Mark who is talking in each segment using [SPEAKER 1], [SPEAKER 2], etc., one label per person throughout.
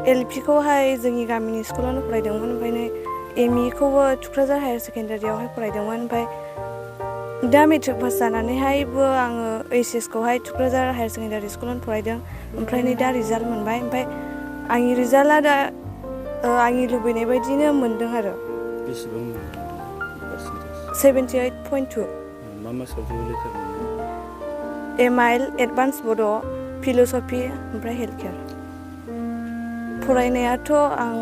[SPEAKER 1] LP खौहाय जोंनि गामिनि स्कुलावनो फरायदोंमोन ओमफ्राय ME खौबो थुक्राझार हायार सेकेन्डारियावहाय फरायदोंमोन ओमफ्राय दा मेट्रिक पास जानानैहायबो आङो HS खौहाय थुक्राझार हायार सेकेन्डारि स्कुलावनो फरायदों ओमफ्राय नै दा रिजाल्ट मोनबाय ओमफ्राय आंनि रिजाल्टआ दा आंनि लुबैनाय बायदिनो मोनदों आरो
[SPEAKER 2] बेसेबां मोनदों पार्सेन्टेज
[SPEAKER 1] 78.2
[SPEAKER 2] मा मा साबजेक्टआव लेटार मोनदों
[SPEAKER 1] MIL एडभान्स बड' फिल'सफि ओमफ्राय हेल्थ केयार फरायनायाथ' आं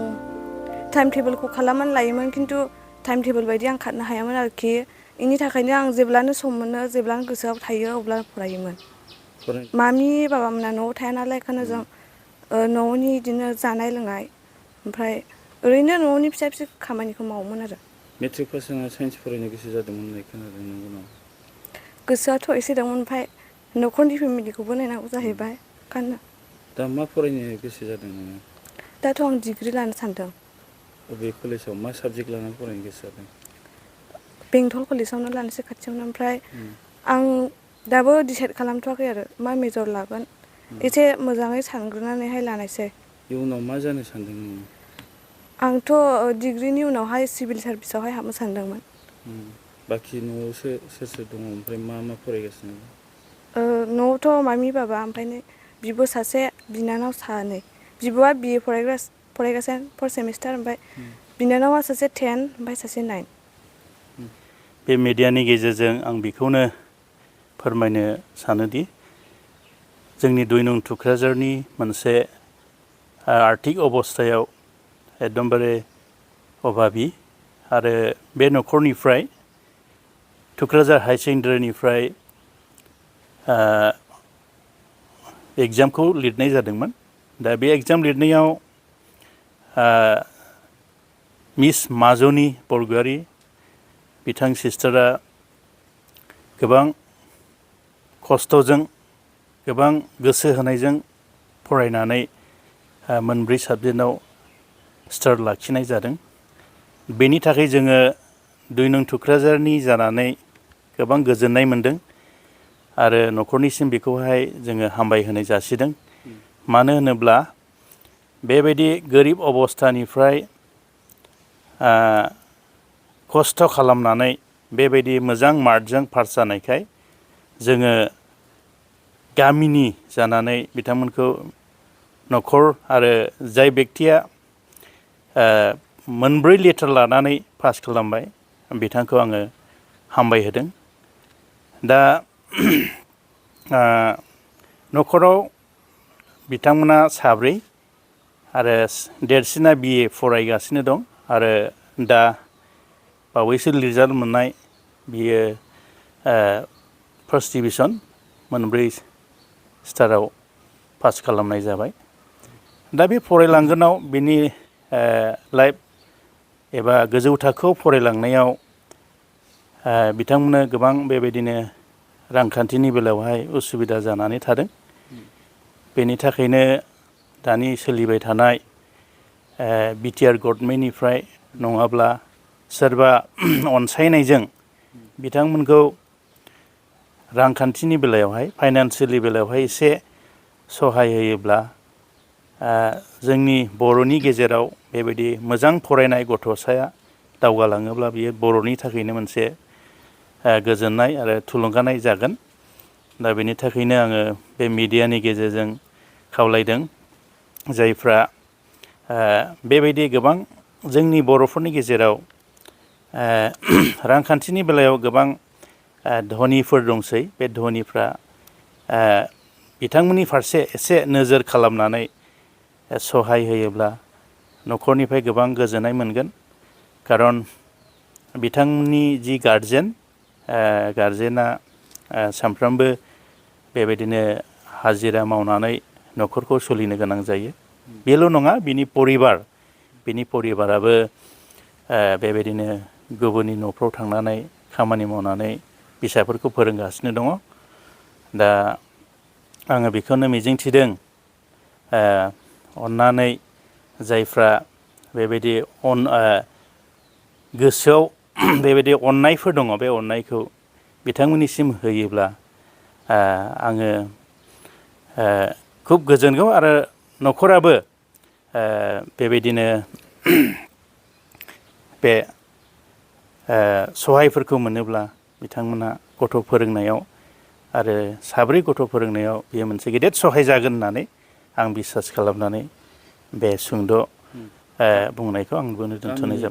[SPEAKER 1] टाइम टेबोलखौ खालामनानै लायोमोन खिन्थु टाइम टेबोल बायदि आं खारनो हायामोन आरोखि बेनि थाखायनो आं जेब्लानो सम मोनो जेब्लानो गोसोआव थायो अब्लानो फरायोमोन मामि बाबामोना न'आव थाया नालाय बेखायनो जों न'नि बिदिनो जानाय लोंनाय ओमफ्राय ओरैनो न'नि फिसा फिसा खामानिखौ मावोमोन आरो
[SPEAKER 2] मेट्रिक पास जाना साइन्स फरायनो गोसो जादोंमोन होननाय खोनादों नंगौ नामा
[SPEAKER 1] गोसोआथ' एसे दंमोन ओमफ्राय न'खरनि फेमिलिखौबो नायनांगौ जाहैबाय ओंखायनो
[SPEAKER 2] दा मा फरायनो गोसो जादों नोङो
[SPEAKER 1] दाथ' आं डिग्रि लानो सानदों
[SPEAKER 2] बबे कलेजाव मा साबजेक्ट लानानै फरायनो गोसो जादों
[SPEAKER 1] बेंटल कलेजावनो लानोसै खाथियावनो ओमफ्राय आं दाबो डिसाइड खालामथ'वाखै आरो मा मेजर लागोन एसे मोजाङै सानग्रोनानैहाय लानायसै
[SPEAKER 2] इयुनाव मा जानो सानदों नोङो
[SPEAKER 1] आंथ' डिग्रिनि उनावहाय सिभिल सार्भिसावहाय हाबनो सानदोंमोन
[SPEAKER 2] बाखि न'आवसो सोर सोर दङ ओमफ्राय मा मा फरायगासिनो
[SPEAKER 1] न'आवथ' मामि बाबा ओमफ्राय बिब' सासे बिनानाव सानै बिब'आ BA फरायगासिनो 4th सेमिस्टार ओमफ्राय बिनानावा सासे 10 ओमफ्राय सासे 9
[SPEAKER 3] बे मिडियानि गेजेरजों आं बेखौनो फोरमायनो सानोदि जोंनि 2 नं थुक्राझारनि मोनसे आर्थिक अबस्थायाव एकदमबारे अभाबि आरो बे न'खरनिफ्राय थुक्राझार हाई सेकेन्डारिनिफ्राय एग्जामखौ लिरनाय जादोंमोन दा बे एग्जाम लिरनायाव मिस माजनि बरगयारी बिथां सिस्टारा गोबां खस्थ'जों गोबां गोसो होनायजों फरायनानै मोनब्रै साबजेक्टआव स्टार लाखिनाय जादों बेनि थाखाय जोङो 2 नं थुक्राझारनि जानानै गोबां गोजोननाय मोनदों आरो न'खरनिसिम बेखौहाय जोङो हामबायहोनाय जासिदों मानो होनोब्ला बेबायदि गोरिब अबस्थानिफ्राय खस्थ' खालामनानै बेबायदि मोजां मार्कजों पास जानायखाय जोङो गामिनि जानानै बिथांमोनखौ न'खर आरो जाय बेक्तिया मोनब्रै लेटार लानानै पास खालामबाय बिथांखौ आङो हामबायहोदों दा न'खराव बिथांमोना साब्रै आरो देरसिना BA फरायगासिनो दं आरो दा बावैसो रिजाल्ट मोननाय बियो फार्स्ट डिभिजन मोनब्रै स्टाराव पास खालामनाय जाबाय दा बे फरायलांगोनाव बिनि लाइफ एबा गोजौ थाखोआव फरायलांनायाव बिथांमोननो गोबां बेबायदिनो रांखान्थिनि बेलायावहाय उसुबिदा जानानै थादों बेनि थाखायनो दानि सोलिबाय थानाय BTR गभर्नमेन्टनिफ्राय नङाब्ला सोरबा अनसायनायजों बिथांमोनखौ रांखान्थिनि बेलायावहाय फाइनान्सियेलि बेलायावहाय एसे सहाय होयोब्ला जोंनि बर'नि गेजेराव बेबायदि मोजां फरायनाय गथ'साया दावगालाङोब्ला बियो बर'नि थाखायनो मोनसे गोजोननाय आरो थुलुंगानाय जागोन दा बेनि थाखायनो आङो बे मिडियानि गेजेरजों खावलायदों जायफ्रा बेबायदि गोबां जोंनि बर'फोरनि गेजेराव रांखान्थिनि बेलायाव गोबां धनिफोर दंसै बे धनिफ्रा बिथांमोननि फारसे एसे नोजोर खालामनानै सहाय होयोब्ला न'खरनिफ्राय गोबां गोजोननाय मोनगोन खारन बिथांमोननि जि गारजेना सानफ्रोमबो बेबायदिनो हाजिरा मावनानै न'खरखौ सोलिनो गोनां जायो बेल' नङा बिनि परिबाराबो बेबायदिनो गुबुननि न'फ्राव थांनानै खामानि मावनानै फिसाफोरखौ फोरोंगासिनो दङ दा आङो बेखौनो मिजिंथिदों अननानै जायफ्रा बेबायदि गोसोआव बेबायदि अननायफोर दङ बे अननायखौ बिथांमोननिसिम होयोब्ला आङो खुब गोजोनगौ आरो न'खराबो बेबायदिनो बे सहायफोरखौ मोनोब्ला बिथांमोना गथ' फोरोंनायाव आरो साब्रै गथ' फोरोंनायाव बेयो मोनसे गेदेर सहाय जागोन होननानै आं बिसास खालामनानै बे सुंद' बुंनायखौ आं बेयावनो दोनथ'नाय जाबाय।